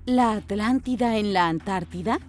¿La Atlántida en la Antártida?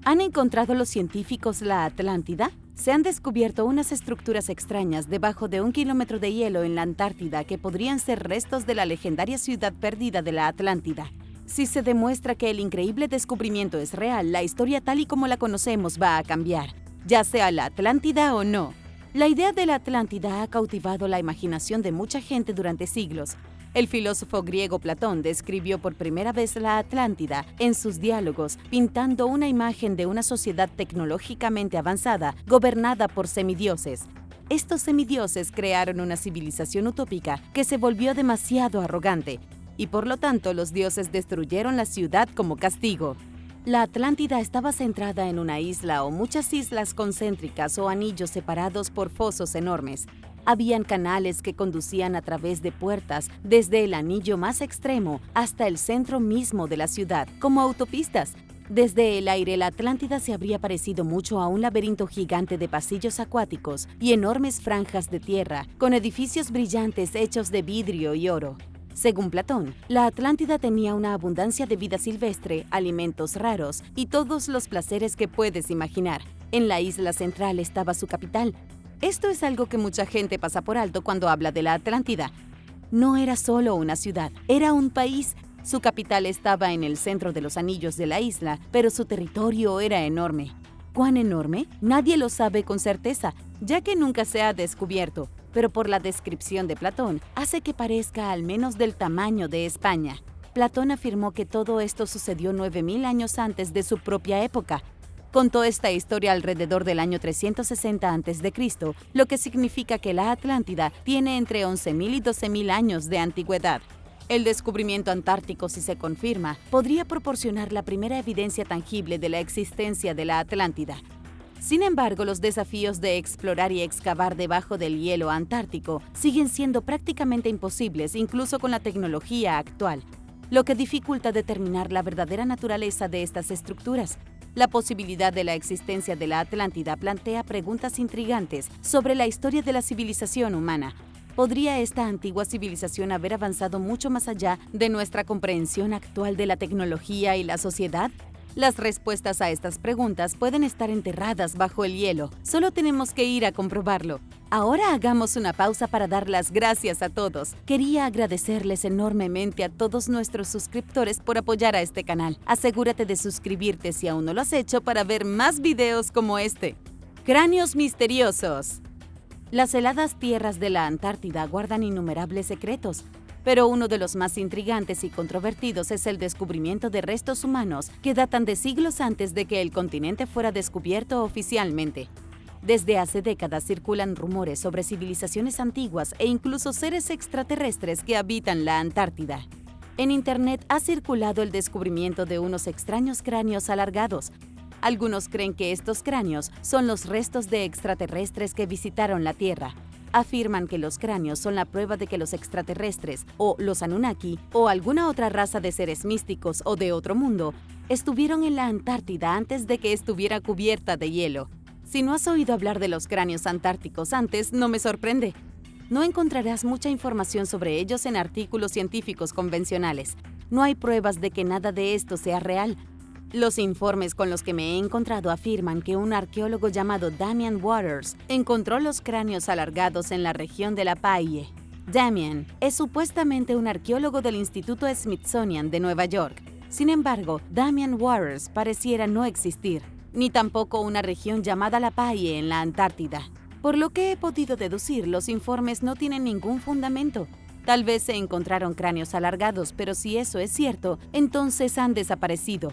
¿Han encontrado los científicos la Atlántida? Se han descubierto unas estructuras extrañas debajo de 1 kilómetro de hielo en la Antártida que podrían ser restos de la legendaria ciudad perdida de la Atlántida. Si se demuestra que el increíble descubrimiento es real, la historia tal y como la conocemos va a cambiar, ya sea la Atlántida o no. La idea de la Atlántida ha cautivado la imaginación de mucha gente durante siglos. El filósofo griego Platón describió por primera vez la Atlántida en sus diálogos, pintando una imagen de una sociedad tecnológicamente avanzada, gobernada por semidioses. Estos semidioses crearon una civilización utópica que se volvió demasiado arrogante, y por lo tanto los dioses destruyeron la ciudad como castigo. La Atlántida estaba centrada en una isla o muchas islas concéntricas o anillos separados por fosos enormes. Habían canales que conducían a través de puertas desde el anillo más extremo hasta el centro mismo de la ciudad, como autopistas. Desde el aire, la Atlántida se habría parecido mucho a un laberinto gigante de pasillos acuáticos y enormes franjas de tierra, con edificios brillantes hechos de vidrio y oro. Según Platón, la Atlántida tenía una abundancia de vida silvestre, alimentos raros y todos los placeres que puedes imaginar. En la isla central estaba su capital. Esto es algo que mucha gente pasa por alto cuando habla de la Atlántida. No era solo una ciudad, era un país. Su capital estaba en el centro de los anillos de la isla, pero su territorio era enorme. ¿Cuán enorme? Nadie lo sabe con certeza, ya que nunca se ha descubierto, pero por la descripción de Platón, hace que parezca al menos del tamaño de España. Platón afirmó que todo esto sucedió 9000 años antes de su propia época. Contó esta historia alrededor del año 360 a.C., lo que significa que la Atlántida tiene entre 11.000 y 12.000 años de antigüedad. El descubrimiento antártico, si se confirma, podría proporcionar la primera evidencia tangible de la existencia de la Atlántida. Sin embargo, los desafíos de explorar y excavar debajo del hielo antártico siguen siendo prácticamente imposibles incluso con la tecnología actual, lo que dificulta determinar la verdadera naturaleza de estas estructuras. La posibilidad de la existencia de la Atlántida plantea preguntas intrigantes sobre la historia de la civilización humana. ¿Podría esta antigua civilización haber avanzado mucho más allá de nuestra comprensión actual de la tecnología y la sociedad? Las respuestas a estas preguntas pueden estar enterradas bajo el hielo. Solo tenemos que ir a comprobarlo. Ahora hagamos una pausa para dar las gracias a todos. Quería agradecerles enormemente a todos nuestros suscriptores por apoyar a este canal. Asegúrate de suscribirte si aún no lo has hecho para ver más videos como este. Cráneos misteriosos. Las heladas tierras de la Antártida guardan innumerables secretos, pero uno de los más intrigantes y controvertidos es el descubrimiento de restos humanos que datan de siglos antes de que el continente fuera descubierto oficialmente. Desde hace décadas circulan rumores sobre civilizaciones antiguas e incluso seres extraterrestres que habitan la Antártida. En Internet ha circulado el descubrimiento de unos extraños cráneos alargados. Algunos creen que estos cráneos son los restos de extraterrestres que visitaron la Tierra. Afirman que los cráneos son la prueba de que los extraterrestres, o los Anunnaki, o alguna otra raza de seres místicos o de otro mundo, estuvieron en la Antártida antes de que estuviera cubierta de hielo. Si no has oído hablar de los cráneos antárticos antes, no me sorprende. No encontrarás mucha información sobre ellos en artículos científicos convencionales. No hay pruebas de que nada de esto sea real. Los informes con los que me he encontrado afirman que un arqueólogo llamado Damian Waters encontró los cráneos alargados en la región de la Paille. Damian es supuestamente un arqueólogo del Instituto Smithsonian de Nueva York. Sin embargo, Damian Waters pareciera no existir, ni tampoco una región llamada la Paille en la Antártida. Por lo que he podido deducir, los informes no tienen ningún fundamento. Tal vez se encontraron cráneos alargados, pero si eso es cierto, entonces han desaparecido.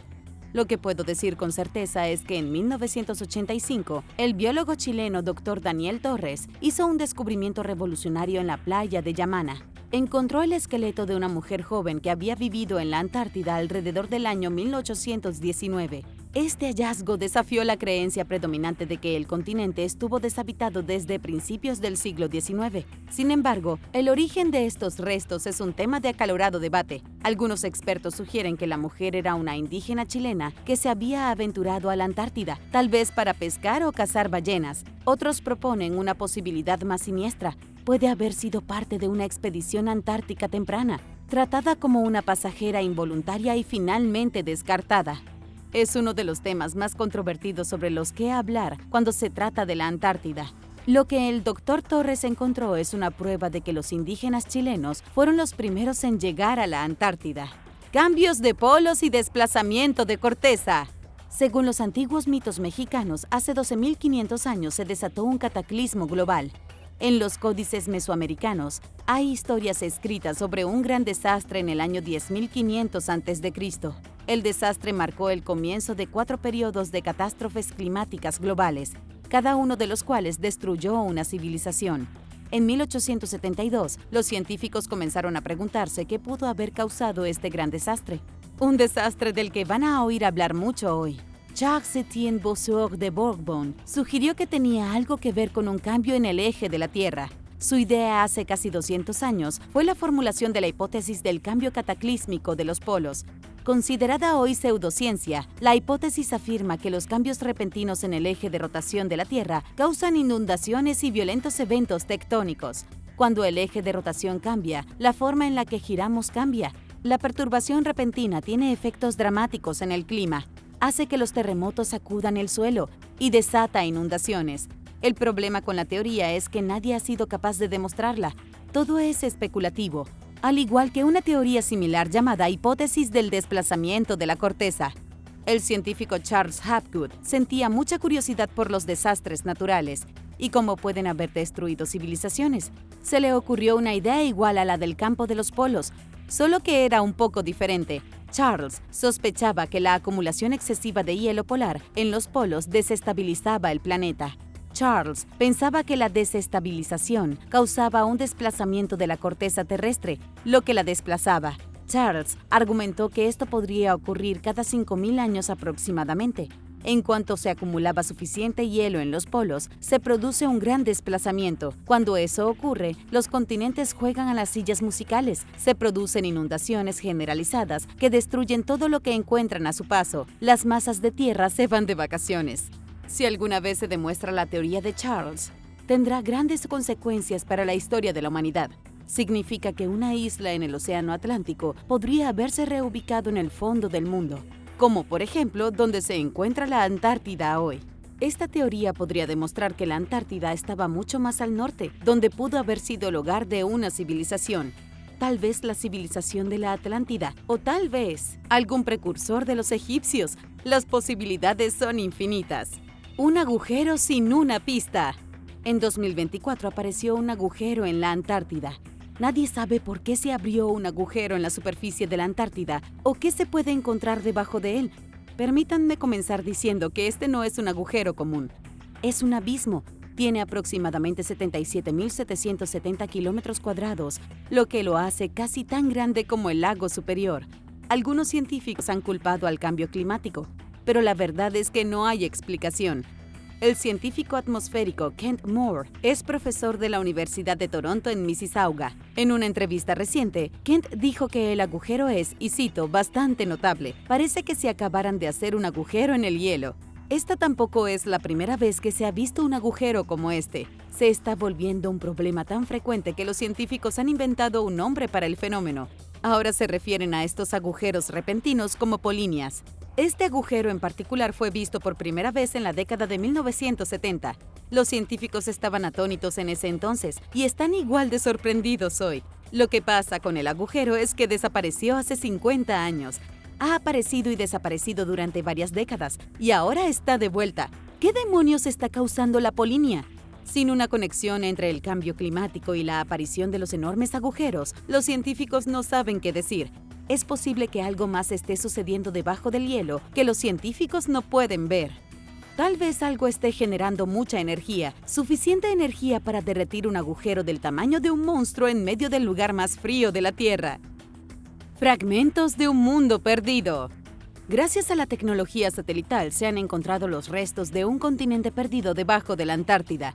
Lo que puedo decir con certeza es que en 1985, el biólogo chileno Dr. Daniel Torres hizo un descubrimiento revolucionario en la playa de Yamana. Encontró el esqueleto de una mujer joven que había vivido en la Antártida alrededor del año 1819. Este hallazgo desafió la creencia predominante de que el continente estuvo deshabitado desde principios del siglo XIX. Sin embargo, el origen de estos restos es un tema de acalorado debate. Algunos expertos sugieren que la mujer era una indígena chilena que se había aventurado a la Antártida, tal vez para pescar o cazar ballenas. Otros proponen una posibilidad más siniestra. Puede haber sido parte de una expedición antártica temprana. tratada como una pasajera involuntaria y finalmente descartada. Es uno de los temas más controvertidos sobre los que hablar cuando se trata de la Antártida. Lo que el Dr. Torres encontró es una prueba de que los indígenas chilenos fueron los primeros en llegar a la Antártida. Cambios de polos y desplazamiento de corteza. Según los antiguos mitos mexicanos, hace 12.500 años se desató un cataclismo global. En los códices mesoamericanos hay historias escritas sobre un gran desastre en el año 10.500 a.C. El desastre marcó el comienzo de 4 periodos de catástrofes climáticas globales, cada uno de los cuales destruyó una civilización. En 1872, los científicos comenzaron a preguntarse qué pudo haber causado este gran desastre. Un desastre del que van a oír hablar mucho hoy. Charles-Étienne Bosseur de Bourbon sugirió que tenía algo que ver con un cambio en el eje de la Tierra. Su idea hace casi 200 años fue la formulación de la hipótesis del cambio cataclísmico de los polos. Considerada hoy pseudociencia, la hipótesis afirma que los cambios repentinos en el eje de rotación de la Tierra causan inundaciones y violentos eventos tectónicos. Cuando el eje de rotación cambia, la forma en la que giramos cambia. La perturbación repentina tiene efectos dramáticos en el clima. Hace que los terremotos sacudan el suelo y desata inundaciones. El problema con la teoría es que nadie ha sido capaz de demostrarla. Todo es especulativo, al igual que una teoría similar llamada hipótesis del desplazamiento de la corteza. El científico Charles Hapgood sentía mucha curiosidad por los desastres naturales y cómo pueden haber destruido civilizaciones. Se le ocurrió una idea igual a la del campo de los polos, solo que era un poco diferente. Charles sospechaba que la acumulación excesiva de hielo polar en los polos desestabilizaba el planeta. Charles pensaba que la desestabilización causaba un desplazamiento de la corteza terrestre, lo que la desplazaba. Charles argumentó que esto podría ocurrir cada 5.000 años aproximadamente. En cuanto se acumulaba suficiente hielo en los polos, se produce un gran desplazamiento. Cuando eso ocurre, los continentes juegan a las sillas musicales. Se producen inundaciones generalizadas que destruyen todo lo que encuentran a su paso. Las masas de tierra se van de vacaciones. Si alguna vez se demuestra la teoría de Charles, tendrá grandes consecuencias para la historia de la humanidad. Significa que una isla en el Océano Atlántico podría haberse reubicado en el fondo del mundo, como por ejemplo donde se encuentra la Antártida hoy. Esta teoría podría demostrar que la Antártida estaba mucho más al norte, donde pudo haber sido el hogar de una civilización. Tal vez la civilización de la Atlántida, o tal vez algún precursor de los egipcios. Las posibilidades son infinitas. Un agujero sin una pista. En 2024 apareció un agujero en la Antártida. Nadie sabe por qué se abrió un agujero en la superficie de la Antártida o qué se puede encontrar debajo de él. Permítanme comenzar diciendo que este no es un agujero común. Es un abismo. Tiene aproximadamente 77.770 kilómetros cuadrados, lo que lo hace casi tan grande como el lago Superior. Algunos científicos han culpado al cambio climático, pero la verdad es que no hay explicación. El científico atmosférico Kent Moore es profesor de la Universidad de Toronto en Mississauga. En una entrevista reciente, Kent dijo que el agujero es, y cito, bastante notable. Parece que se acabaran de hacer un agujero en el hielo. Esta tampoco es la primera vez que se ha visto un agujero como este. Se está volviendo un problema tan frecuente que los científicos han inventado un nombre para el fenómeno. Ahora se refieren a estos agujeros repentinos como polinias. Este agujero en particular fue visto por primera vez en la década de 1970. Los científicos estaban atónitos en ese entonces y están igual de sorprendidos hoy. Lo que pasa con el agujero es que desapareció hace 50 años. Ha aparecido y desaparecido durante varias décadas y ahora está de vuelta. ¿Qué demonios está causando la polinia? Sin una conexión entre el cambio climático y la aparición de los enormes agujeros, los científicos no saben qué decir. Es posible que algo más esté sucediendo debajo del hielo que los científicos no pueden ver. Tal vez algo esté generando mucha energía, suficiente energía para derretir un agujero del tamaño de un monstruo en medio del lugar más frío de la Tierra. Fragmentos de un mundo perdido. Gracias a la tecnología satelital se han encontrado los restos de un continente perdido debajo de la Antártida.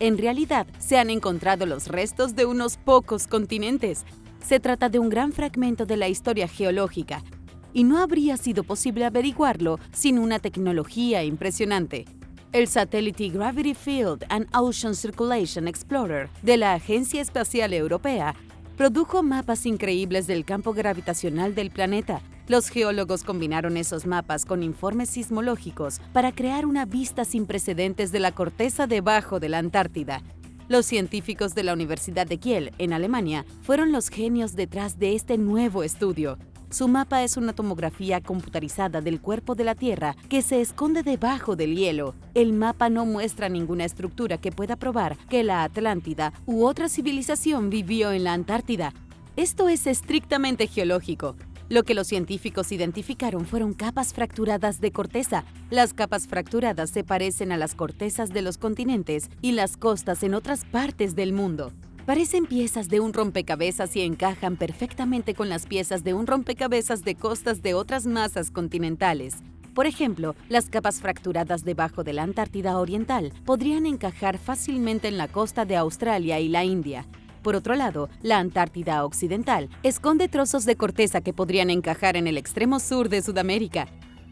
En realidad, se han encontrado los restos de unos pocos continentes. Se trata de un gran fragmento de la historia geológica, y no habría sido posible averiguarlo sin una tecnología impresionante. El satélite Gravity Field and Ocean Circulation Explorer de la Agencia Espacial Europea Produjo mapas increíbles del campo gravitacional del planeta. Los geólogos combinaron esos mapas con informes sismológicos para crear una vista sin precedentes de la corteza debajo de la Antártida. Los científicos de la Universidad de Kiel, en Alemania, fueron los genios detrás de este nuevo estudio. Su mapa es una tomografía computarizada del cuerpo de la Tierra que se esconde debajo del hielo. El mapa no muestra ninguna estructura que pueda probar que la Atlántida u otra civilización vivió en la Antártida. Esto es estrictamente geológico. Lo que los científicos identificaron fueron capas fracturadas de corteza. Las capas fracturadas se parecen a las cortezas de los continentes y las costas en otras partes del mundo. Parecen piezas de un rompecabezas y encajan perfectamente con las piezas de un rompecabezas de costas de otras masas continentales. Por ejemplo, las capas fracturadas debajo de la Antártida Oriental podrían encajar fácilmente en la costa de Australia y la India. Por otro lado, la Antártida Occidental esconde trozos de corteza que podrían encajar en el extremo sur de Sudamérica.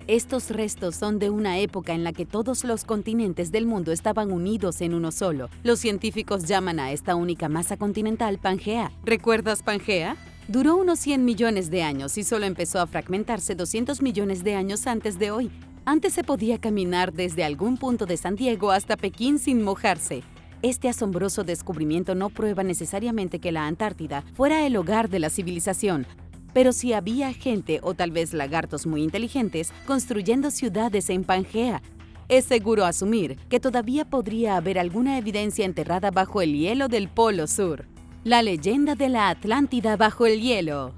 Estos restos son de una época en la que todos los continentes del mundo estaban unidos en uno solo. Los científicos llaman a esta única masa continental Pangea. ¿Recuerdas Pangea? Duró unos 100 millones de años y solo empezó a fragmentarse 200 millones de años antes de hoy. Antes se podía caminar desde algún punto de San Diego hasta Pekín sin mojarse. Este asombroso descubrimiento no prueba necesariamente que la Antártida fuera el hogar de la civilización, pero sí había gente o tal vez lagartos muy inteligentes construyendo ciudades en Pangea. Es seguro asumir que todavía podría haber alguna evidencia enterrada bajo el hielo del Polo Sur. La leyenda de la Atlántida bajo el hielo.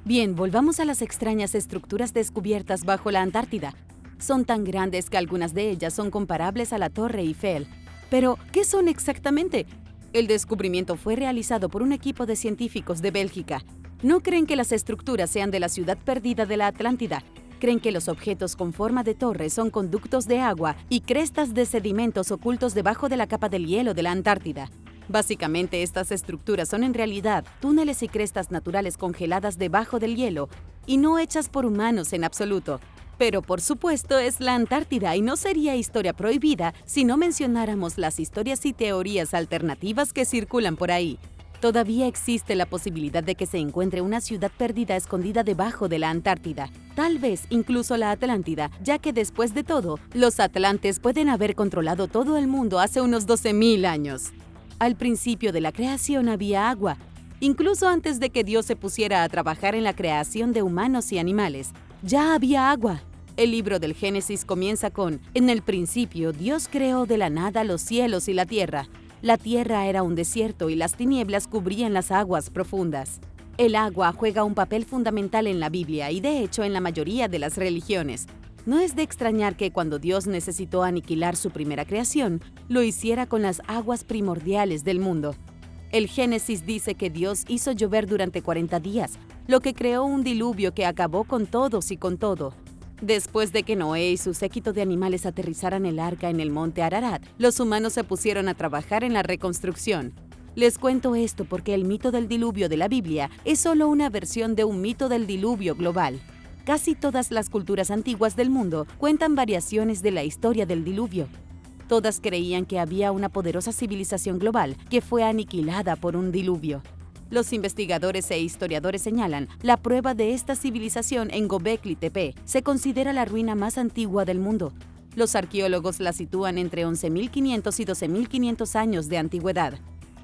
Bien, volvamos a las extrañas estructuras descubiertas bajo la Antártida. Son tan grandes que algunas de ellas son comparables a la Torre Eiffel. Pero, ¿qué son exactamente? El descubrimiento fue realizado por un equipo de científicos de Bélgica. No creen que las estructuras sean de la ciudad perdida de la Atlántida. Creen que los objetos con forma de torre son conductos de agua y crestas de sedimentos ocultos debajo de la capa del hielo de la Antártida. Básicamente, estas estructuras son en realidad túneles y crestas naturales congeladas debajo del hielo y no hechas por humanos en absoluto. Pero por supuesto es la Antártida y no sería historia prohibida si no mencionáramos las historias y teorías alternativas que circulan por ahí. Todavía existe la posibilidad de que se encuentre una ciudad perdida escondida debajo de la Antártida. Tal vez incluso la Atlántida, ya que después de todo, los atlantes pueden haber controlado todo el mundo hace unos 12.000 años. Al principio de la creación había agua, incluso antes de que Dios se pusiera a trabajar en la creación de humanos y animales. Ya había agua. El libro del Génesis comienza con: en el principio Dios creó de la nada los cielos y la tierra. La tierra era un desierto y las tinieblas cubrían las aguas profundas. El agua juega un papel fundamental en la Biblia y de hecho en la mayoría de las religiones. No es de extrañar que cuando Dios necesitó aniquilar su primera creación, lo hiciera con las aguas primordiales del mundo. El Génesis dice que Dios hizo llover durante 40 días, lo que creó un diluvio que acabó con todos y con todo. Después de que Noé y su séquito de animales aterrizaran el arca en el monte Ararat, los humanos se pusieron a trabajar en la reconstrucción. Les cuento esto porque el mito del diluvio de la Biblia es solo una versión de un mito del diluvio global. Casi todas las culturas antiguas del mundo cuentan variaciones de la historia del diluvio. Todas creían que había una poderosa civilización global que fue aniquilada por un diluvio. Los investigadores e historiadores señalan la prueba de esta civilización en Göbekli Tepe. Se considera la ruina más antigua del mundo. Los arqueólogos la sitúan entre 11.500 y 12.500 años de antigüedad.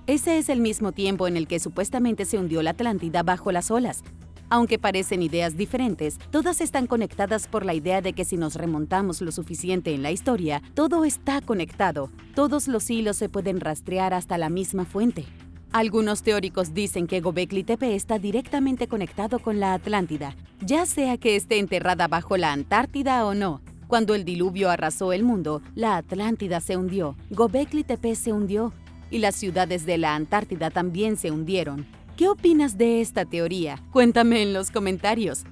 Ese es el mismo tiempo en el que supuestamente se hundió la Atlántida bajo las olas. Aunque parecen ideas diferentes, todas están conectadas por la idea de que si nos remontamos lo suficiente en la historia, todo está conectado. Todos los hilos se pueden rastrear hasta la misma fuente. Algunos teóricos dicen que Göbekli Tepe está directamente conectado con la Atlántida, ya sea que esté enterrada bajo la Antártida o no. Cuando el diluvio arrasó el mundo, la Atlántida se hundió, Göbekli Tepe se hundió y las ciudades de la Antártida también se hundieron. ¿Qué opinas de esta teoría? Cuéntame en los comentarios.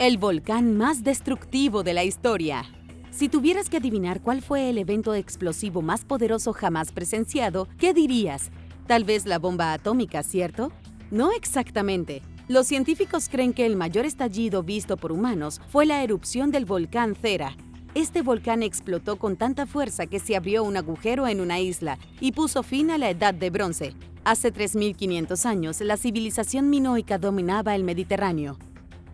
El volcán más destructivo de la historia. Si tuvieras que adivinar cuál fue el evento explosivo más poderoso jamás presenciado, ¿qué dirías? Tal vez la bomba atómica, ¿cierto? No exactamente. Los científicos creen que el mayor estallido visto por humanos fue la erupción del volcán Thera. Este volcán explotó con tanta fuerza que se abrió un agujero en una isla y puso fin a la Edad de Bronce. Hace 3.500 años, la civilización minoica dominaba el Mediterráneo.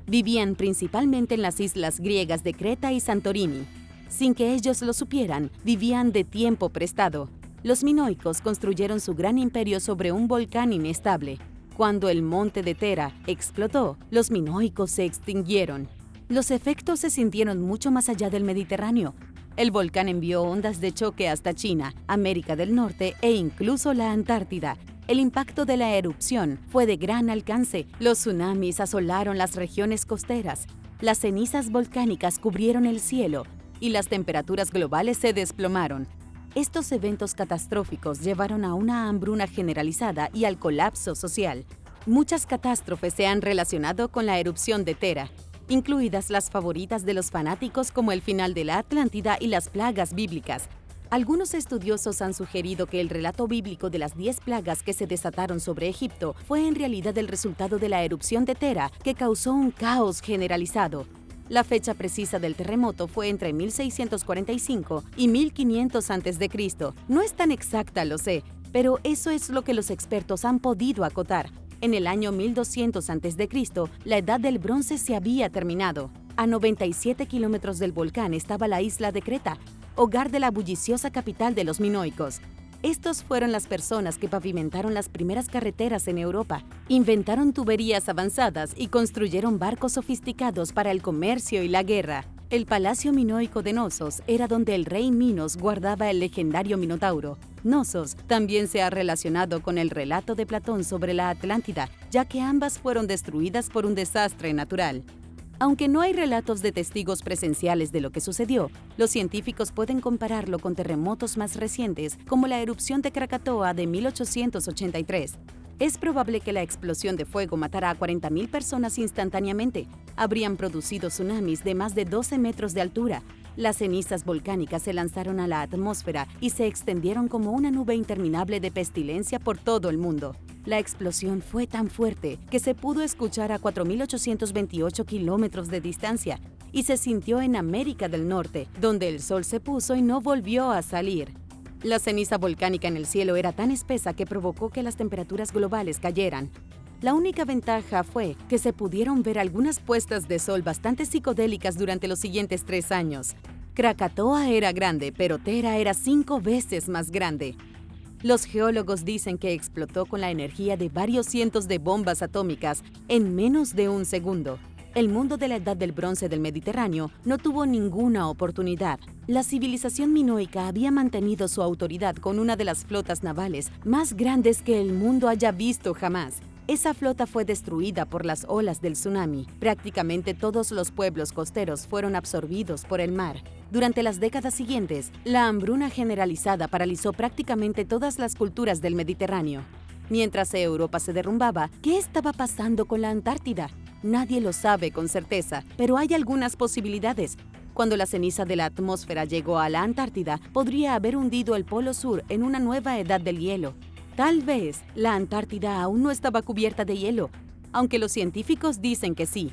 Vivían principalmente en las islas griegas de Creta y Santorini. Sin que ellos lo supieran, vivían de tiempo prestado. Los minoicos construyeron su gran imperio sobre un volcán inestable. Cuando el monte de Tera explotó, los minoicos se extinguieron. Los efectos se sintieron mucho más allá del Mediterráneo. El volcán envió ondas de choque hasta China, América del Norte e incluso la Antártida. El impacto de la erupción fue de gran alcance. Los tsunamis asolaron las regiones costeras. Las cenizas volcánicas cubrieron el cielo y las temperaturas globales se desplomaron. Estos eventos catastróficos llevaron a una hambruna generalizada y al colapso social. Muchas catástrofes se han relacionado con la erupción de Tera, incluidas las favoritas de los fanáticos como el final de la Atlántida y las plagas bíblicas. Algunos estudiosos han sugerido que el relato bíblico de las 10 plagas que se desataron sobre Egipto fue en realidad el resultado de la erupción de Tera, que causó un caos generalizado. La fecha precisa del terremoto fue entre 1645 y 1500 a.C. No es tan exacta, lo sé, pero eso es lo que los expertos han podido acotar. En el año 1200 a.C., la Edad del Bronce se había terminado. A 97 kilómetros del volcán estaba la isla de Creta, hogar de la bulliciosa capital de los minoicos. Estos fueron las personas que pavimentaron las primeras carreteras en Europa, inventaron tuberías avanzadas y construyeron barcos sofisticados para el comercio y la guerra. El palacio minoico de Knossos era donde el rey Minos guardaba el legendario Minotauro. Knossos también se ha relacionado con el relato de Platón sobre la Atlántida, ya que ambas fueron destruidas por un desastre natural. Aunque no hay relatos de testigos presenciales de lo que sucedió, los científicos pueden compararlo con terremotos más recientes, como la erupción de Krakatoa de 1883. Es probable que la explosión de fuego matara a 40.000 personas instantáneamente. Habrían producido tsunamis de más de 12 metros de altura. Las cenizas volcánicas se lanzaron a la atmósfera y se extendieron como una nube interminable de pestilencia por todo el mundo. La explosión fue tan fuerte que se pudo escuchar a 4.828 kilómetros de distancia y se sintió en América del Norte, donde el sol se puso y no volvió a salir. La ceniza volcánica en el cielo era tan espesa que provocó que las temperaturas globales cayeran. La única ventaja fue que se pudieron ver algunas puestas de sol bastante psicodélicas durante los siguientes 3 años. Krakatoa era grande, pero Tera era 5 veces más grande. Los geólogos dicen que explotó con la energía de varios cientos de bombas atómicas en menos de un segundo. El mundo de la Edad del Bronce del Mediterráneo no tuvo ninguna oportunidad. La civilización minoica había mantenido su autoridad con una de las flotas navales más grandes que el mundo haya visto jamás. Esa flota fue destruida por las olas del tsunami. Prácticamente todos los pueblos costeros fueron absorbidos por el mar. Durante las décadas siguientes, la hambruna generalizada paralizó prácticamente todas las culturas del Mediterráneo. Mientras Europa se derrumbaba, ¿qué estaba pasando con la Antártida? Nadie lo sabe con certeza, pero hay algunas posibilidades. Cuando la ceniza de la atmósfera llegó a la Antártida, podría haber hundido el Polo Sur en una nueva edad del hielo. Tal vez la Antártida aún no estaba cubierta de hielo, aunque los científicos dicen que sí.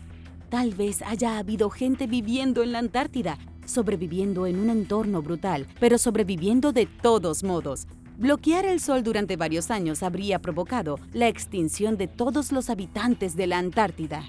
Tal vez haya habido gente viviendo en la Antártida, sobreviviendo en un entorno brutal, pero sobreviviendo de todos modos. Bloquear el sol durante varios años habría provocado la extinción de todos los habitantes de la Antártida.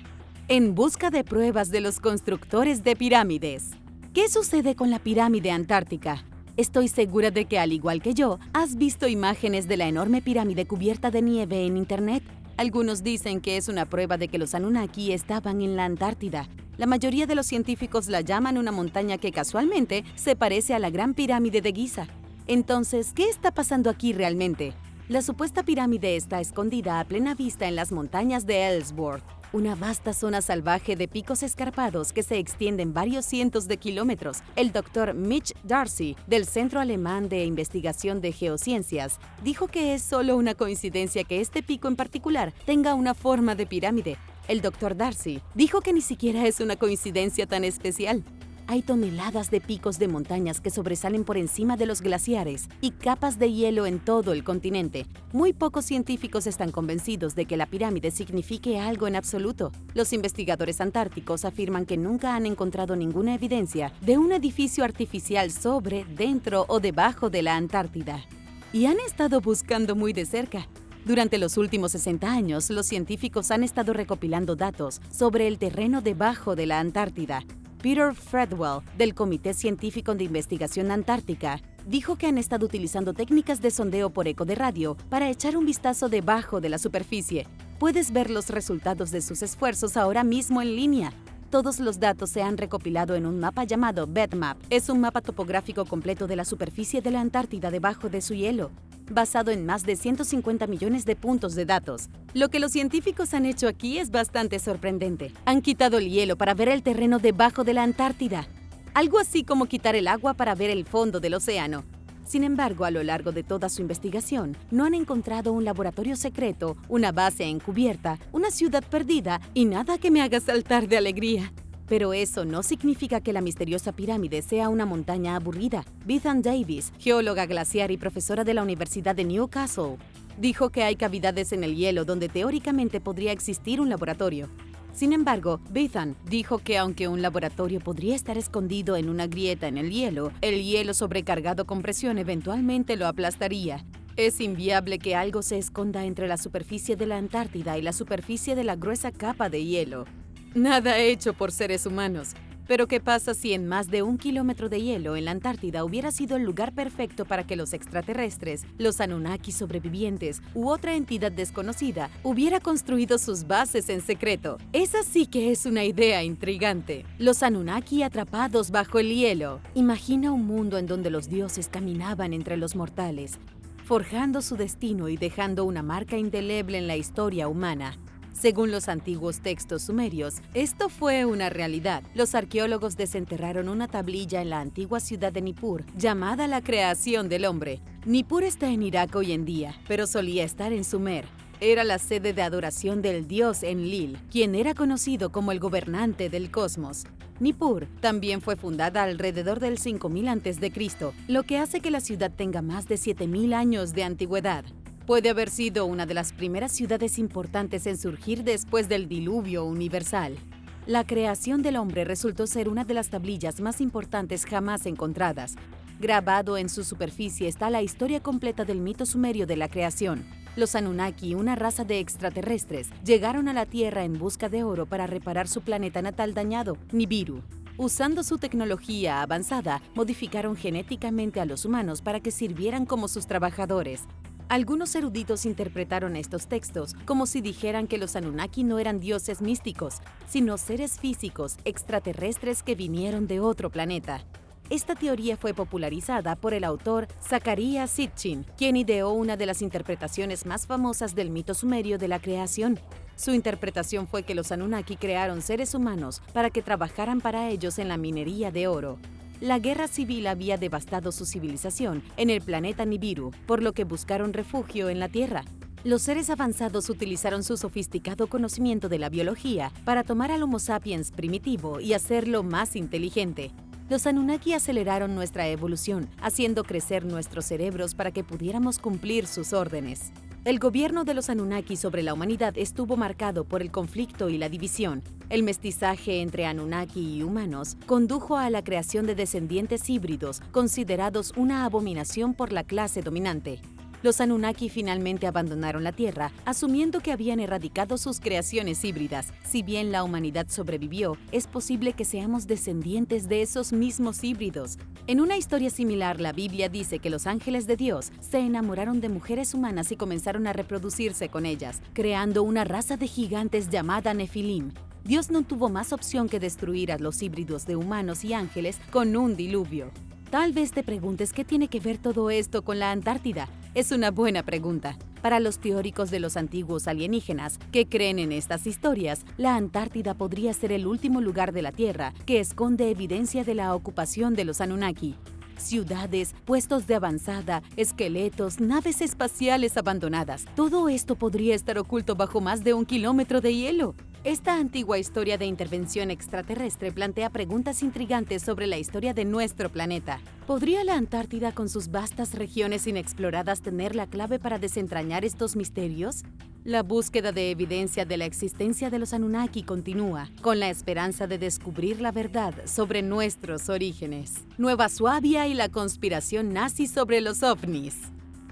En busca de pruebas de los constructores de pirámides. ¿Qué sucede con la pirámide antártica? Estoy segura de que, al igual que yo, has visto imágenes de la enorme pirámide cubierta de nieve en Internet. Algunos dicen que es una prueba de que los Anunnaki estaban en la Antártida. La mayoría de los científicos la llaman una montaña que casualmente se parece a la Gran Pirámide de Giza. Entonces, ¿qué está pasando aquí realmente? La supuesta pirámide está escondida a plena vista en las montañas de Ellsworth, una vasta zona salvaje de picos escarpados que se extienden varios cientos de kilómetros. El Dr. Mitch Darcy, del Centro Alemán de Investigación de Geociencias, dijo que es solo una coincidencia que este pico en particular tenga una forma de pirámide. El Dr. Darcy dijo que ni siquiera es una coincidencia tan especial. Hay toneladas de picos de montañas que sobresalen por encima de los glaciares y capas de hielo en todo el continente. Muy pocos científicos están convencidos de que la pirámide signifique algo en absoluto. Los investigadores antárticos afirman que nunca han encontrado ninguna evidencia de un edificio artificial sobre, dentro o debajo de la Antártida. Y han estado buscando muy de cerca. Durante los últimos 60 años, los científicos han estado recopilando datos sobre el terreno debajo de la Antártida. Peter Fredwell, del Comité Científico de Investigación Antártica, dijo que han estado utilizando técnicas de sondeo por eco de radio para echar un vistazo debajo de la superficie. Puedes ver los resultados de sus esfuerzos ahora mismo en línea. Todos los datos se han recopilado en un mapa llamado BedMap. Es un mapa topográfico completo de la superficie de la Antártida debajo de su hielo, basado en más de 150 millones de puntos de datos. Lo que los científicos han hecho aquí es bastante sorprendente. Han quitado el hielo para ver el terreno debajo de la Antártida. Algo así como quitar el agua para ver el fondo del océano. Sin embargo, a lo largo de toda su investigación, no han encontrado un laboratorio secreto, una base encubierta, una ciudad perdida y nada que me haga saltar de alegría. Pero eso no significa que la misteriosa pirámide sea una montaña aburrida. Bethan Davis, geóloga glaciar y profesora de la Universidad de Newcastle, dijo que hay cavidades en el hielo donde teóricamente podría existir un laboratorio. Sin embargo, Bethan dijo que aunque un laboratorio podría estar escondido en una grieta en el hielo sobrecargado con presión eventualmente lo aplastaría. Es inviable que algo se esconda entre la superficie de la Antártida y la superficie de la gruesa capa de hielo. Nada hecho por seres humanos. Pero ¿qué pasa si en más de 1 kilómetro de hielo en la Antártida hubiera sido el lugar perfecto para que los extraterrestres, los Anunnaki sobrevivientes u otra entidad desconocida hubiera construido sus bases en secreto? Esa sí que es una idea intrigante. Los Anunnaki atrapados bajo el hielo. Imagina un mundo en donde los dioses caminaban entre los mortales, forjando su destino y dejando una marca indeleble en la historia humana. Según los antiguos textos sumerios, esto fue una realidad. Los arqueólogos desenterraron una tablilla en la antigua ciudad de Nippur, llamada la creación del hombre. Nippur está en Irak hoy en día, pero solía estar en Sumer. Era la sede de adoración del dios Enlil, quien era conocido como el gobernante del cosmos. Nippur también fue fundada alrededor del 5000 a.C., lo que hace que la ciudad tenga más de 7000 años de antigüedad. Puede haber sido una de las primeras ciudades importantes en surgir después del diluvio universal. La creación del hombre resultó ser una de las tablillas más importantes jamás encontradas. Grabado en su superficie está la historia completa del mito sumerio de la creación. Los Anunnaki, una raza de extraterrestres, llegaron a la Tierra en busca de oro para reparar su planeta natal dañado, Nibiru. Usando su tecnología avanzada, modificaron genéticamente a los humanos para que sirvieran como sus trabajadores. Algunos eruditos interpretaron estos textos como si dijeran que los Anunnaki no eran dioses místicos, sino seres físicos extraterrestres que vinieron de otro planeta. Esta teoría fue popularizada por el autor Zecharia Sitchin, quien ideó una de las interpretaciones más famosas del mito sumerio de la creación. Su interpretación fue que los Anunnaki crearon seres humanos para que trabajaran para ellos en la minería de oro. La guerra civil había devastado su civilización en el planeta Nibiru, por lo que buscaron refugio en la Tierra. Los seres avanzados utilizaron su sofisticado conocimiento de la biología para tomar al Homo sapiens primitivo y hacerlo más inteligente. Los Anunnaki aceleraron nuestra evolución, haciendo crecer nuestros cerebros para que pudiéramos cumplir sus órdenes. El gobierno de los Anunnaki sobre la humanidad estuvo marcado por el conflicto y la división. El mestizaje entre Anunnaki y humanos condujo a la creación de descendientes híbridos, considerados una abominación por la clase dominante. Los Anunnaki finalmente abandonaron la Tierra, asumiendo que habían erradicado sus creaciones híbridas. Si bien la humanidad sobrevivió, es posible que seamos descendientes de esos mismos híbridos. En una historia similar, la Biblia dice que los ángeles de Dios se enamoraron de mujeres humanas y comenzaron a reproducirse con ellas, creando una raza de gigantes llamada Nefilim. Dios no tuvo más opción que destruir a los híbridos de humanos y ángeles con un diluvio. Tal vez te preguntes qué tiene que ver todo esto con la Antártida. Es una buena pregunta. Para los teóricos de los antiguos alienígenas que creen en estas historias, la Antártida podría ser el último lugar de la Tierra que esconde evidencia de la ocupación de los Anunnaki. Ciudades, puestos de avanzada, esqueletos, naves espaciales abandonadas. Todo esto podría estar oculto bajo más de 1 kilómetro de hielo. Esta antigua historia de intervención extraterrestre plantea preguntas intrigantes sobre la historia de nuestro planeta. ¿Podría la Antártida, con sus vastas regiones inexploradas, tener la clave para desentrañar estos misterios? La búsqueda de evidencia de la existencia de los Anunnaki continúa, con la esperanza de descubrir la verdad sobre nuestros orígenes. Nueva Suabia y la conspiración nazi sobre los ovnis.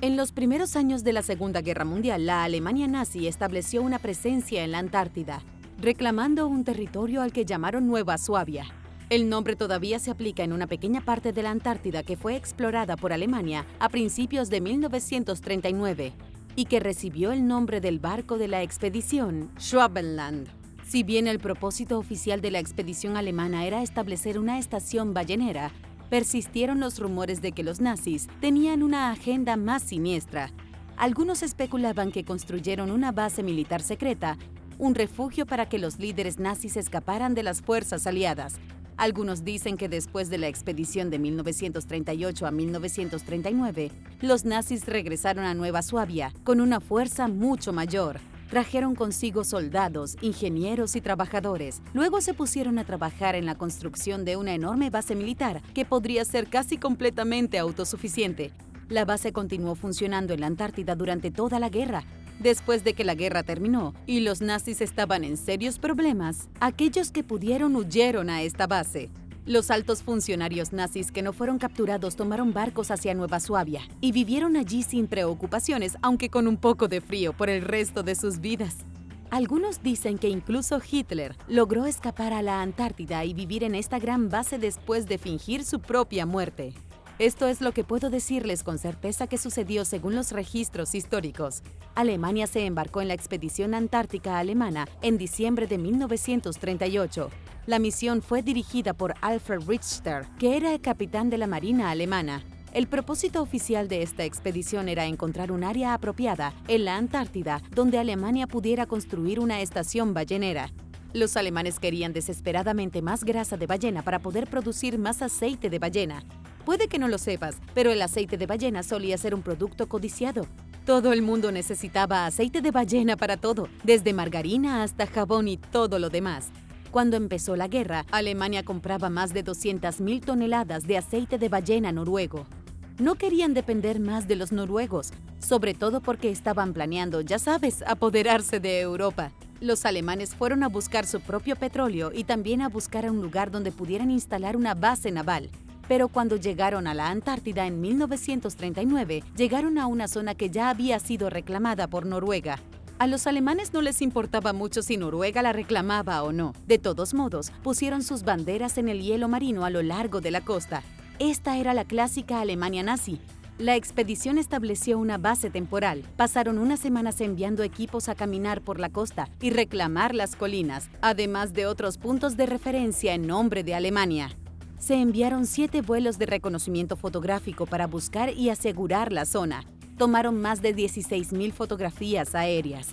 En los primeros años de la Segunda Guerra Mundial, la Alemania nazi estableció una presencia en la Antártida, reclamando un territorio al que llamaron Nueva Suabia. El nombre todavía se aplica en una pequeña parte de la Antártida que fue explorada por Alemania a principios de 1939 y que recibió el nombre del barco de la expedición Schwabenland. Si bien el propósito oficial de la expedición alemana era establecer una estación ballenera, persistieron los rumores de que los nazis tenían una agenda más siniestra. Algunos especulaban que construyeron una base militar secreta, un refugio para que los líderes nazis escaparan de las fuerzas aliadas. Algunos dicen que después de la expedición de 1938 a 1939, los nazis regresaron a Nueva Suabia con una fuerza mucho mayor. Trajeron consigo soldados, ingenieros y trabajadores. Luego se pusieron a trabajar en la construcción de una enorme base militar que podría ser casi completamente autosuficiente. La base continuó funcionando en la Antártida durante toda la guerra. Después de que la guerra terminó y los nazis estaban en serios problemas, aquellos que pudieron huyeron a esta base. Los altos funcionarios nazis que no fueron capturados tomaron barcos hacia Nueva Suabia y vivieron allí sin preocupaciones, aunque con un poco de frío por el resto de sus vidas. Algunos dicen que incluso Hitler logró escapar a la Antártida y vivir en esta gran base después de fingir su propia muerte. Esto es lo que puedo decirles con certeza que sucedió según los registros históricos. Alemania se embarcó en la expedición antártica alemana en diciembre de 1938. La misión fue dirigida por Alfred Richter, que era el capitán de la Marina alemana. El propósito oficial de esta expedición era encontrar un área apropiada en la Antártida donde Alemania pudiera construir una estación ballenera. Los alemanes querían desesperadamente más grasa de ballena para poder producir más aceite de ballena. Puede que no lo sepas, pero el aceite de ballena solía ser un producto codiciado. Todo el mundo necesitaba aceite de ballena para todo, desde margarina hasta jabón y todo lo demás. Cuando empezó la guerra, Alemania compraba más de 200.000 toneladas de aceite de ballena noruego. No querían depender más de los noruegos, sobre todo porque estaban planeando, ya sabes, apoderarse de Europa. Los alemanes fueron a buscar su propio petróleo y también a buscar un lugar donde pudieran instalar una base naval. Pero cuando llegaron a la Antártida en 1939, llegaron a una zona que ya había sido reclamada por Noruega. A los alemanes no les importaba mucho si Noruega la reclamaba o no. De todos modos, pusieron sus banderas en el hielo marino a lo largo de la costa. Esta era la clásica Alemania nazi. La expedición estableció una base temporal. Pasaron unas semanas enviando equipos a caminar por la costa y reclamar las colinas, además de otros puntos de referencia en nombre de Alemania. Se enviaron 7 vuelos de reconocimiento fotográfico para buscar y asegurar la zona. Tomaron más de 16.000 fotografías aéreas.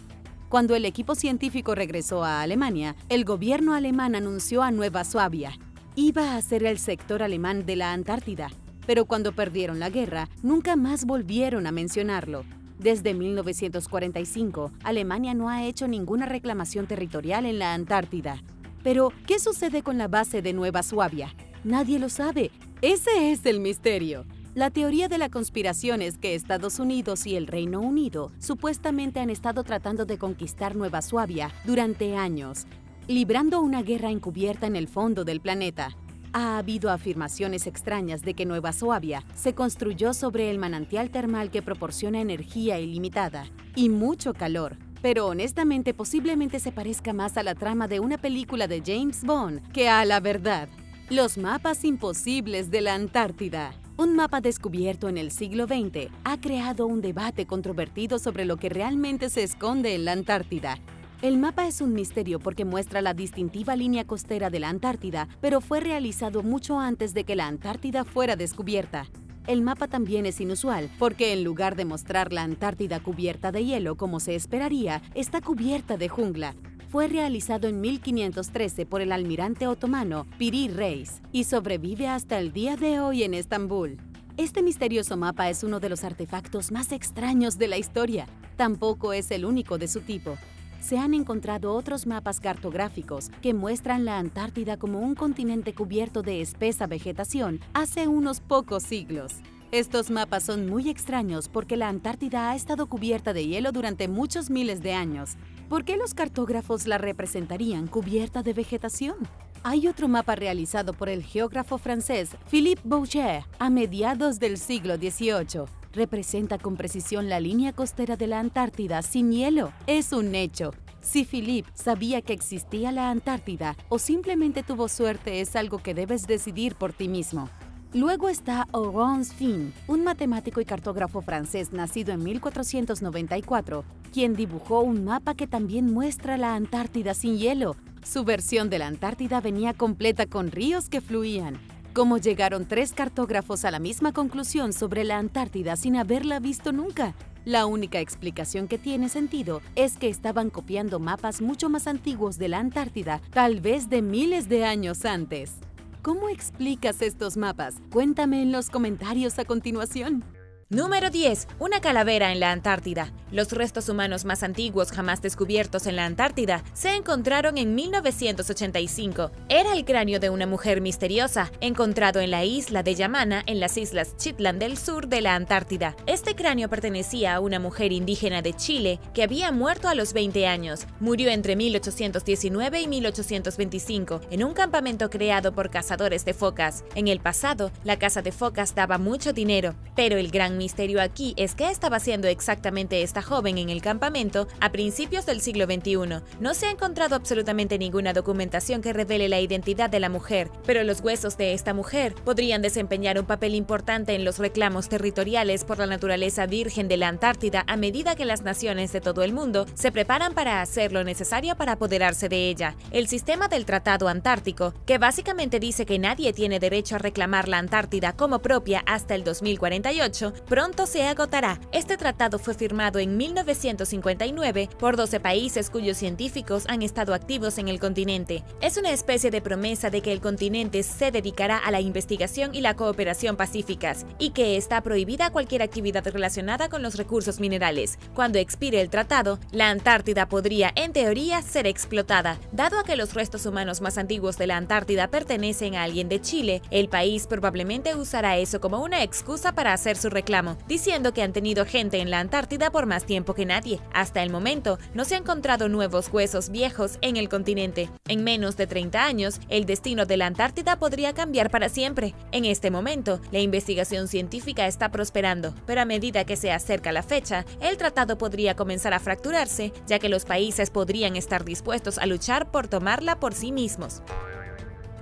Cuando el equipo científico regresó a Alemania, el gobierno alemán anunció a Nueva Suabia. Iba a ser el sector alemán de la Antártida, pero cuando perdieron la guerra, nunca más volvieron a mencionarlo. Desde 1945, Alemania no ha hecho ninguna reclamación territorial en la Antártida. Pero, ¿qué sucede con la base de Nueva Suabia? Nadie lo sabe. Ese es el misterio. La teoría de la conspiración es que Estados Unidos y el Reino Unido supuestamente han estado tratando de conquistar Nueva Suabia durante años, librando una guerra encubierta en el fondo del planeta. Ha habido afirmaciones extrañas de que Nueva Suabia se construyó sobre el manantial termal que proporciona energía ilimitada y mucho calor. Pero honestamente posiblemente se parezca más a la trama de una película de James Bond que a la verdad. Los mapas imposibles de la Antártida. Un mapa descubierto en el siglo XX ha creado un debate controvertido sobre lo que realmente se esconde en la Antártida. El mapa es un misterio porque muestra la distintiva línea costera de la Antártida, pero fue realizado mucho antes de que la Antártida fuera descubierta. El mapa también es inusual porque en lugar de mostrar la Antártida cubierta de hielo como se esperaría, está cubierta de jungla. Fue realizado en 1513 por el almirante otomano Piri Reis y sobrevive hasta el día de hoy en Estambul. Este misterioso mapa es uno de los artefactos más extraños de la historia. Tampoco es el único de su tipo. Se han encontrado otros mapas cartográficos que muestran la Antártida como un continente cubierto de espesa vegetación hace unos pocos siglos. Estos mapas son muy extraños porque la Antártida ha estado cubierta de hielo durante muchos miles de años. ¿Por qué los cartógrafos la representarían cubierta de vegetación? Hay otro mapa realizado por el geógrafo francés Philippe Boucher a mediados del siglo XVIII. Representa con precisión la línea costera de la Antártida sin hielo. Es un hecho. Si Philippe sabía que existía la Antártida o simplemente tuvo suerte es algo que debes decidir por ti mismo. Luego está Laurent Fine, un matemático y cartógrafo francés nacido en 1494, quien dibujó un mapa que también muestra la Antártida sin hielo. Su versión de la Antártida venía completa con ríos que fluían. ¿Cómo llegaron 3 cartógrafos a la misma conclusión sobre la Antártida sin haberla visto nunca? La única explicación que tiene sentido es que estaban copiando mapas mucho más antiguos de la Antártida, tal vez de miles de años antes. ¿Cómo explicas estos mapas? Cuéntame en los comentarios a continuación. Número 10. Una calavera en la Antártida. Los restos humanos más antiguos jamás descubiertos en la Antártida se encontraron en 1985. Era el cráneo de una mujer misteriosa, encontrado en la isla de Yamana, en las islas Shetland del sur de la Antártida. Este cráneo pertenecía a una mujer indígena de Chile que había muerto a los 20 años. Murió entre 1819 y 1825 en un campamento creado por cazadores de focas. En el pasado, la caza de focas daba mucho dinero, pero el gran misterio aquí es qué estaba haciendo exactamente esta joven en el campamento a principios del siglo XXI. No se ha encontrado absolutamente ninguna documentación que revele la identidad de la mujer, pero los huesos de esta mujer podrían desempeñar un papel importante en los reclamos territoriales por la naturaleza virgen de la Antártida a medida que las naciones de todo el mundo se preparan para hacer lo necesario para apoderarse de ella. El sistema del Tratado Antártico, que básicamente dice que nadie tiene derecho a reclamar la Antártida como propia hasta el 2048, pronto se agotará. Este tratado fue firmado en 1959 por 12 países cuyos científicos han estado activos en el continente. Es una especie de promesa de que el continente se dedicará a la investigación y la cooperación pacíficas, y que está prohibida cualquier actividad relacionada con los recursos minerales. Cuando expire el tratado, la Antártida podría, en teoría, ser explotada. Dado a que los restos humanos más antiguos de la Antártida pertenecen a alguien de Chile, el país probablemente usará eso como una excusa para hacer su reclamo, diciendo que han tenido gente en la Antártida por más tiempo que nadie. Hasta el momento, no se han encontrado nuevos huesos viejos en el continente. En menos de 30 años, el destino de la Antártida podría cambiar para siempre. En este momento, la investigación científica está prosperando, pero a medida que se acerca la fecha, el tratado podría comenzar a fracturarse, ya que los países podrían estar dispuestos a luchar por tomarla por sí mismos.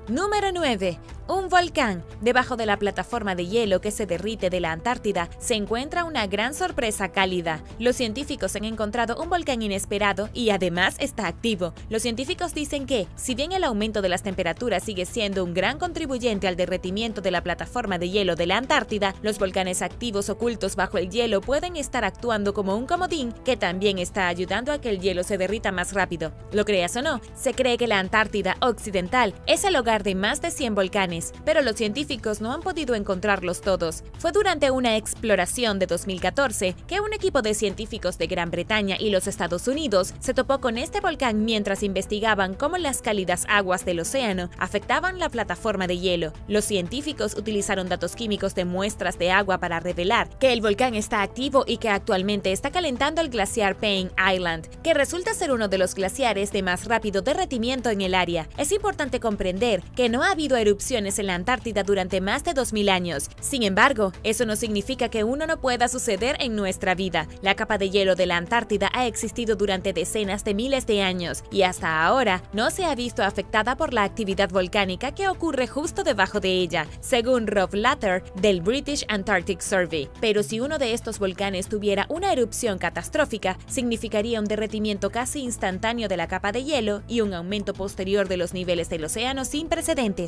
Número 9. Un volcán. Debajo de la plataforma de hielo que se derrite de la Antártida se encuentra una gran sorpresa cálida. Los científicos han encontrado un volcán inesperado y además está activo. Los científicos dicen que, si bien el aumento de las temperaturas sigue siendo un gran contribuyente al derretimiento de la plataforma de hielo de la Antártida, los volcanes activos ocultos bajo el hielo pueden estar actuando como un comodín que también está ayudando a que el hielo se derrita más rápido. Lo creas o no, se cree que la Antártida Occidental es el hogar de más de 100 volcanes, pero los científicos no han podido encontrarlos todos. Fue durante una exploración de 2014 que un equipo de científicos de Gran Bretaña y los Estados Unidos se topó con este volcán mientras investigaban cómo las cálidas aguas del océano afectaban la plataforma de hielo. Los científicos utilizaron datos químicos de muestras de agua para revelar que el volcán está activo y que actualmente está calentando el glaciar Payne Island, que resulta ser uno de los glaciares de más rápido derretimiento en el área. Es importante comprender que no ha habido erupciones en la Antártida durante más de 2000 años. Sin embargo, eso no significa que uno no pueda suceder en nuestra vida. La capa de hielo de la Antártida ha existido durante decenas de miles de años y hasta ahora no se ha visto afectada por la actividad volcánica que ocurre justo debajo de ella, según Rob Latter del British Antarctic Survey. Pero si uno de estos volcanes tuviera una erupción catastrófica, significaría un derretimiento casi instantáneo de la capa de hielo y un aumento posterior de los niveles del océano sin precedentes.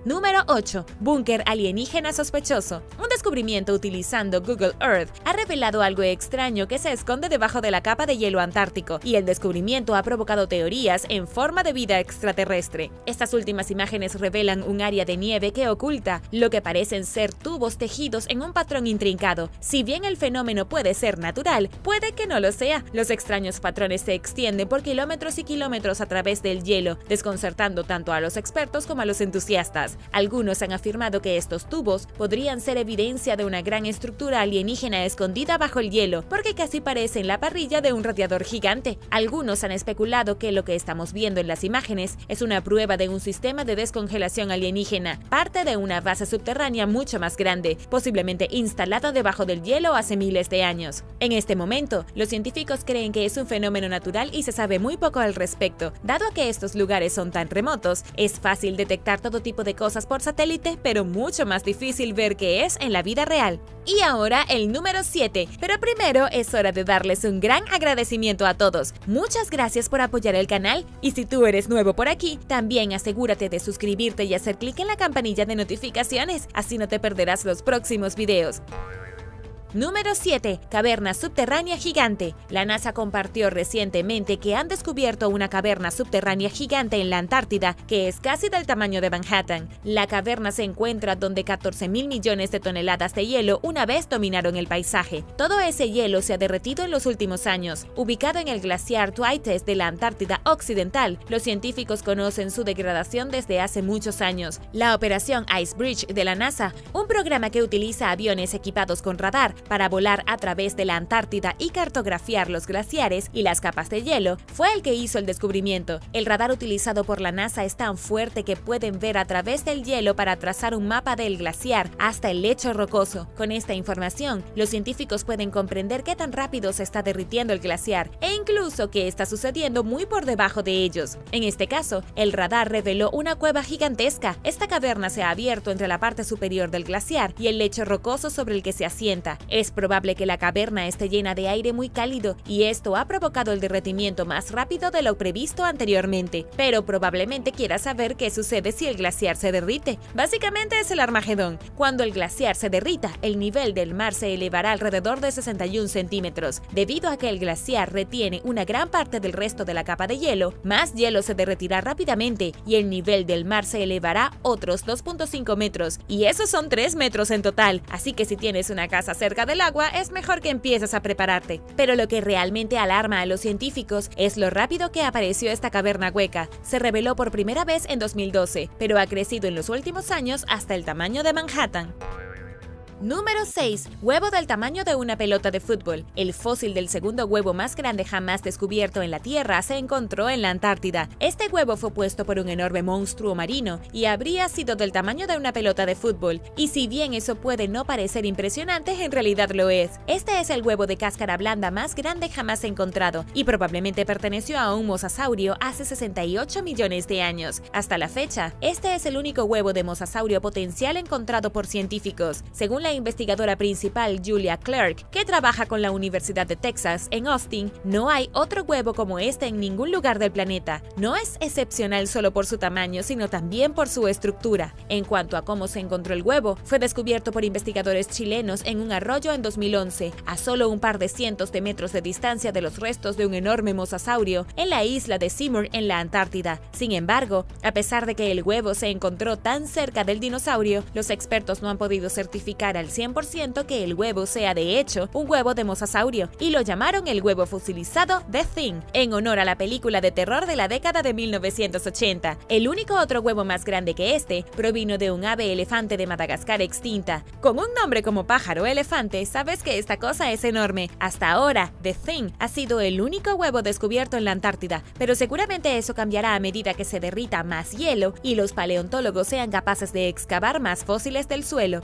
Número 8. Búnker alienígena sospechoso. Un descubrimiento utilizando Google Earth ha revelado algo extraño que se esconde debajo de la capa de hielo antártico, y el descubrimiento ha provocado teorías en forma de vida extraterrestre. Estas últimas imágenes revelan un área de nieve que oculta lo que parecen ser tubos tejidos en un patrón intrincado. Si bien el fenómeno puede ser natural, puede que no lo sea. Los extraños patrones se extienden por kilómetros y kilómetros a través del hielo, desconcertando tanto a los expertos como a los entusiastas. científicos. Algunos han afirmado que estos tubos podrían ser evidencia de una gran estructura alienígena escondida bajo el hielo, porque casi parecen la parrilla de un radiador gigante. Algunos han especulado que lo que estamos viendo en las imágenes es una prueba de un sistema de descongelación alienígena, parte de una base subterránea mucho más grande, posiblemente instalada debajo del hielo hace miles de años. En este momento, los científicos creen que es un fenómeno natural y se sabe muy poco al respecto. Dado que estos lugares son tan remotos, es fácil detectar todo tipo de cosas por satélite, pero mucho más difícil ver qué es en la vida real. Y ahora el número 7, pero primero es hora de darles un gran agradecimiento a todos. Muchas gracias por apoyar el canal, y si tú eres nuevo por aquí, también asegúrate de suscribirte y hacer clic en la campanilla de notificaciones, así no te perderás los próximos videos. Número 7. Caverna subterránea gigante. La NASA compartió recientemente que han descubierto una caverna subterránea gigante en la Antártida que es casi del tamaño de Manhattan. La caverna se encuentra donde 14.000 millones de toneladas de hielo una vez dominaron el paisaje. Todo ese hielo se ha derretido en los últimos años. Ubicado en el glaciar Thwaites de la Antártida Occidental, los científicos conocen su degradación desde hace muchos años. La operación Icebridge de la NASA, un programa que utiliza aviones equipados con radar para volar a través de la Antártida y cartografiar los glaciares y las capas de hielo, fue el que hizo el descubrimiento. El radar utilizado por la NASA es tan fuerte que pueden ver a través del hielo para trazar un mapa del glaciar hasta el lecho rocoso. Con esta información, los científicos pueden comprender qué tan rápido se está derritiendo el glaciar e incluso qué está sucediendo muy por debajo de ellos. En este caso, el radar reveló una cueva gigantesca. Esta caverna se ha abierto entre la parte superior del glaciar y el lecho rocoso sobre el que se asienta. Es probable que la caverna esté llena de aire muy cálido y esto ha provocado el derretimiento más rápido de lo previsto anteriormente. Pero probablemente quieras saber qué sucede si el glaciar se derrite. Básicamente es el Armagedón. Cuando el glaciar se derrita, el nivel del mar se elevará alrededor de 61 centímetros. Debido a que el glaciar retiene una gran parte del resto de la capa de hielo, más hielo se derretirá rápidamente y el nivel del mar se elevará otros 2.5 metros. Y esos son 3 metros en total. Así que si tienes una casa cerca del agua, es mejor que empieces a prepararte. Pero lo que realmente alarma a los científicos es lo rápido que apareció esta caverna hueca. Se reveló por primera vez en 2012, pero ha crecido en los últimos años hasta el tamaño de Manhattan. Número 6. Huevo del tamaño de una pelota de fútbol. El fósil del segundo huevo más grande jamás descubierto en la Tierra se encontró en la Antártida. Este huevo fue puesto por un enorme monstruo marino y habría sido del tamaño de una pelota de fútbol. Y si bien eso puede no parecer impresionante, en realidad lo es. Este es el huevo de cáscara blanda más grande jamás encontrado y probablemente perteneció a un mosasaurio hace 68 millones de años. Hasta la fecha, este es el único huevo de mosasaurio potencial encontrado por científicos. Según la investigadora principal Julia Clark, que trabaja con la Universidad de Texas en Austin, no hay otro huevo como este en ningún lugar del planeta. No es excepcional solo por su tamaño, sino también por su estructura. En cuanto a cómo se encontró el huevo, fue descubierto por investigadores chilenos en un arroyo en 2011, a solo un par de cientos de metros de distancia de los restos de un enorme mosasaurio en la isla de Seymour en la Antártida. Sin embargo, a pesar de que el huevo se encontró tan cerca del dinosaurio, los expertos no han podido certificar al 100% que el huevo sea de hecho un huevo de mosasaurio y lo llamaron el huevo fosilizado The Thing, en honor a la película de terror de la década de 1980. El único otro huevo más grande que este provino de un ave elefante de Madagascar extinta. Con un nombre como pájaro elefante, sabes que esta cosa es enorme. Hasta ahora, The Thing ha sido el único huevo descubierto en la Antártida, pero seguramente eso cambiará a medida que se derrita más hielo y los paleontólogos sean capaces de excavar más fósiles del suelo.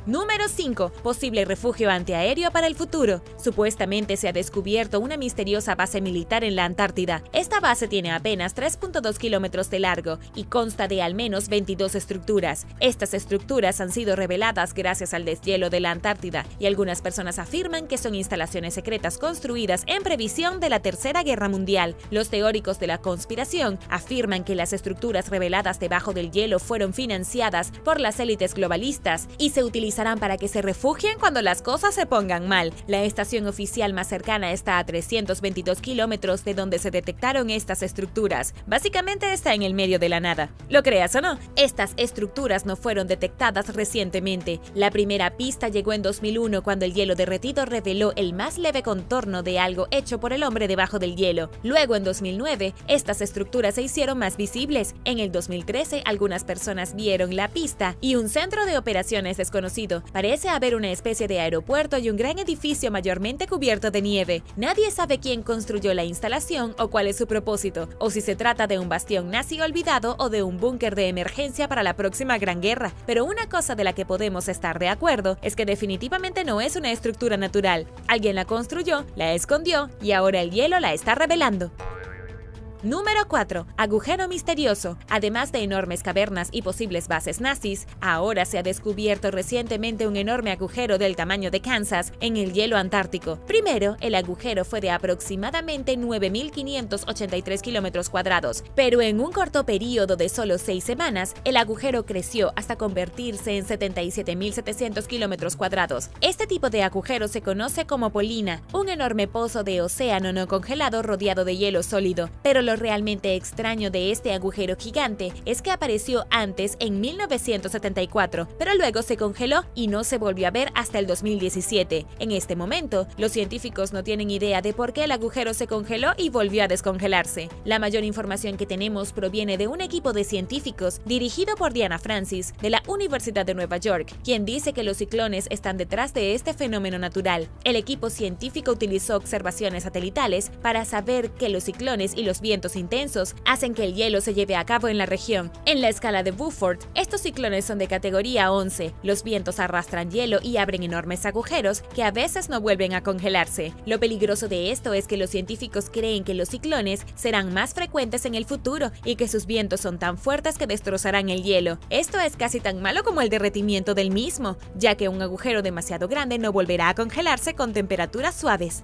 Número 5. Posible refugio antiaéreo para el futuro. Supuestamente se ha descubierto una misteriosa base militar en la Antártida. Esta base tiene apenas 3.2 kilómetros de largo y consta de al menos 22 estructuras. Estas estructuras han sido reveladas gracias al deshielo de la Antártida y algunas personas afirman que son instalaciones secretas construidas en previsión de la Tercera Guerra Mundial. Los teóricos de la conspiración afirman que las estructuras reveladas debajo del hielo fueron financiadas por las élites globalistas y se utilizaron avisarán para que se refugien cuando las cosas se pongan mal. La estación oficial más cercana está a 322 kilómetros de donde se detectaron estas estructuras. Básicamente está en el medio de la nada. Lo creas o no, estas estructuras no fueron detectadas recientemente. La primera pista llegó en 2001 cuando el hielo derretido reveló el más leve contorno de algo hecho por el hombre debajo del hielo. Luego, en 2009, estas estructuras se hicieron más visibles. En el 2013, algunas personas vieron la pista y un centro de operaciones desconocido. Parece haber una especie de aeropuerto y un gran edificio mayormente cubierto de nieve. Nadie sabe quién construyó la instalación o cuál es su propósito, o si se trata de un bastión nazi olvidado o de un búnker de emergencia para la próxima Gran Guerra. Pero una cosa de la que podemos estar de acuerdo es que definitivamente no es una estructura natural. Alguien la construyó, la escondió y ahora el hielo la está revelando. Número 4. Agujero misterioso. Además de enormes cavernas y posibles bases nazis, ahora se ha descubierto recientemente un enorme agujero del tamaño de Kansas en el hielo antártico. Primero, el agujero fue de aproximadamente 9.583 kilómetros cuadrados, pero en un corto periodo de solo 6 semanas, el agujero creció hasta convertirse en 77.700 kilómetros cuadrados. Este tipo de agujero se conoce como polina, un enorme pozo de océano no congelado rodeado de hielo sólido, pero lo realmente extraño de este agujero gigante es que apareció antes en 1974, pero luego se congeló y no se volvió a ver hasta el 2017. En este momento, los científicos no tienen idea de por qué el agujero se congeló y volvió a descongelarse. La mayor información que tenemos proviene de un equipo de científicos dirigido por Diana Francis, de la Universidad de Nueva York, quien dice que los ciclones están detrás de este fenómeno natural. El equipo científico utilizó observaciones satelitales para saber que los ciclones y los vientos intensos hacen que el hielo se lleve a cabo en la región. En la escala de Beaufort, estos ciclones son de categoría 11. Los vientos arrastran hielo y abren enormes agujeros que a veces no vuelven a congelarse. Lo peligroso de esto es que los científicos creen que los ciclones serán más frecuentes en el futuro y que sus vientos son tan fuertes que destrozarán el hielo. Esto es casi tan malo como el derretimiento del mismo, ya que un agujero demasiado grande no volverá a congelarse con temperaturas suaves.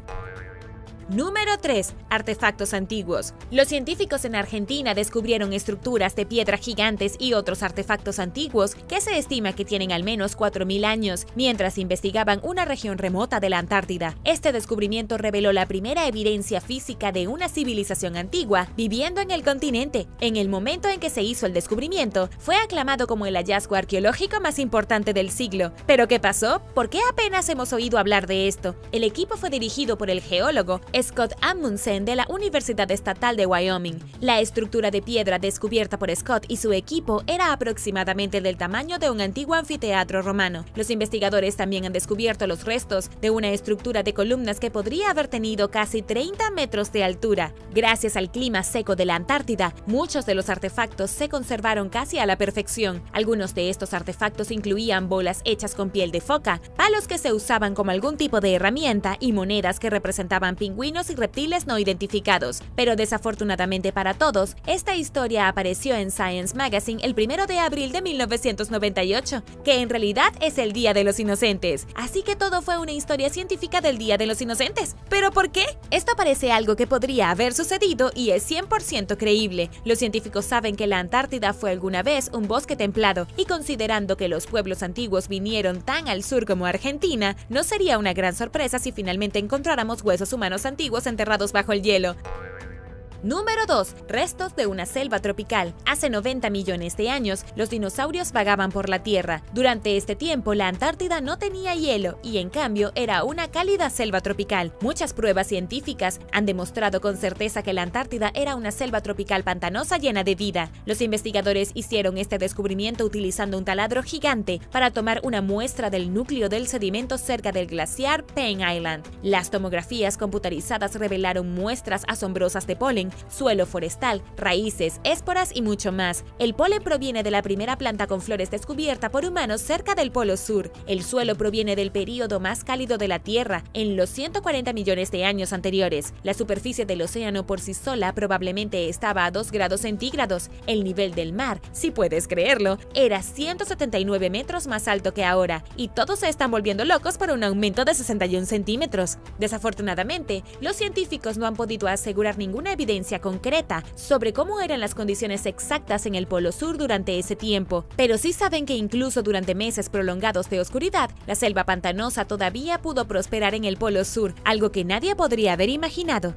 Número 3. Artefactos antiguos. Los científicos en Argentina descubrieron estructuras de piedra gigantes y otros artefactos antiguos que se estima que tienen al menos 4.000 años, mientras investigaban una región remota de la Antártida. Este descubrimiento reveló la primera evidencia física de una civilización antigua viviendo en el continente. En el momento en que se hizo el descubrimiento, fue aclamado como el hallazgo arqueológico más importante del siglo. ¿Pero qué pasó? ¿Por qué apenas hemos oído hablar de esto? El equipo fue dirigido por el geólogo Scott Amundsen de la Universidad Estatal de Wyoming. La estructura de piedra descubierta por Scott y su equipo era aproximadamente del tamaño de un antiguo anfiteatro romano. Los investigadores también han descubierto los restos de una estructura de columnas que podría haber tenido casi 30 metros de altura. Gracias al clima seco de la Antártida, muchos de los artefactos se conservaron casi a la perfección. Algunos de estos artefactos incluían bolas hechas con piel de foca, palos que se usaban como algún tipo de herramienta y monedas que representaban pingüinos y reptiles no identificados. Pero desafortunadamente para todos, esta historia apareció en Science Magazine el 1 de abril de 1998, que en realidad es el Día de los Inocentes. Así que todo fue una historia científica del Día de los Inocentes. ¿Pero por qué? Esto parece algo que podría haber sucedido y es 100% creíble. Los científicos saben que la Antártida fue alguna vez un bosque templado, y considerando que los pueblos antiguos vinieron tan al sur como Argentina, no sería una gran sorpresa si finalmente encontráramos huesos humanos antiguos enterrados bajo el hielo. Número 2. Restos de una selva tropical. Hace 90 millones de años, los dinosaurios vagaban por la Tierra. Durante este tiempo, la Antártida no tenía hielo y, en cambio, era una cálida selva tropical. Muchas pruebas científicas han demostrado con certeza que la Antártida era una selva tropical pantanosa llena de vida. Los investigadores hicieron este descubrimiento utilizando un taladro gigante para tomar una muestra del núcleo del sedimento cerca del glaciar Payne Island. Las tomografías computarizadas revelaron muestras asombrosas de polen, suelo forestal, raíces, esporas y mucho más. El polen proviene de la primera planta con flores descubierta por humanos cerca del Polo Sur. El suelo proviene del período más cálido de la Tierra, en los 140 millones de años anteriores. La superficie del océano por sí sola probablemente estaba a 2 grados centígrados. El nivel del mar, si puedes creerlo, era 179 metros más alto que ahora, y todos se están volviendo locos por un aumento de 61 centímetros. Desafortunadamente, los científicos no han podido asegurar ninguna evidencia evidencia concreta sobre cómo eran las condiciones exactas en el Polo Sur durante ese tiempo, pero sí saben que incluso durante meses prolongados de oscuridad, la selva pantanosa todavía pudo prosperar en el Polo Sur, algo que nadie podría haber imaginado.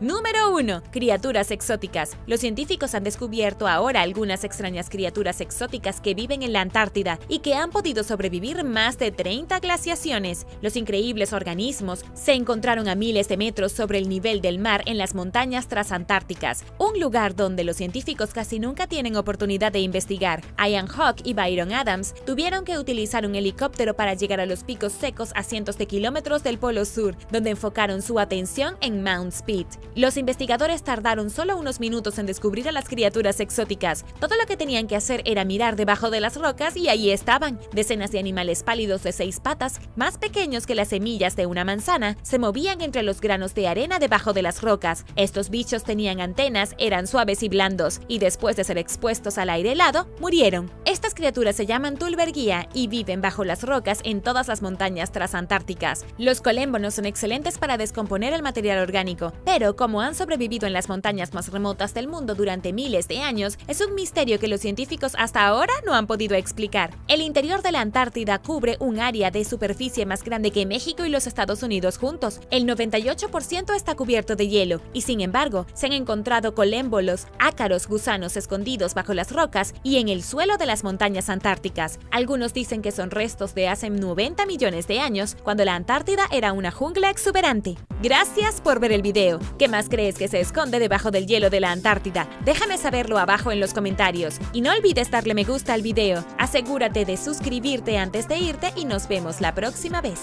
Número 1. Criaturas exóticas. Los científicos han descubierto ahora algunas extrañas criaturas exóticas que viven en la Antártida y que han podido sobrevivir más de 30 glaciaciones. Los increíbles organismos se encontraron a miles de metros sobre el nivel del mar en las montañas transantárticas, un lugar donde los científicos casi nunca tienen oportunidad de investigar. Ian Hawke y Byron Adams tuvieron que utilizar un helicóptero para llegar a los picos secos a cientos de kilómetros del Polo Sur, donde enfocaron su atención en Mount Speed. Los investigadores tardaron solo unos minutos en descubrir a las criaturas exóticas. Todo lo que tenían que hacer era mirar debajo de las rocas y ahí estaban. Decenas de animales pálidos de 6 patas, más pequeños que las semillas de una manzana, se movían entre los granos de arena debajo de las rocas. Estos bichos tenían antenas, eran suaves y blandos, y después de ser expuestos al aire helado, murieron. Estas criaturas se llaman tulbergia y viven bajo las rocas en todas las montañas transantárticas. Los colémbonos son excelentes para descomponer el material orgánico, pero como han sobrevivido en las montañas más remotas del mundo durante miles de años, es un misterio que los científicos hasta ahora no han podido explicar. El interior de la Antártida cubre un área de superficie más grande que México y los Estados Unidos juntos. El 98% está cubierto de hielo, y sin embargo, se han encontrado colémbolos, ácaros, gusanos escondidos bajo las rocas y en el suelo de las montañas antárticas. Algunos dicen que son restos de hace 90 millones de años, cuando la Antártida era una jungla exuberante. Gracias por ver el video. ¿Qué más crees que se esconde debajo del hielo de la Antártida? Déjame saberlo abajo en los comentarios. Y no olvides darle me gusta al video. Asegúrate de suscribirte antes de irte y nos vemos la próxima vez.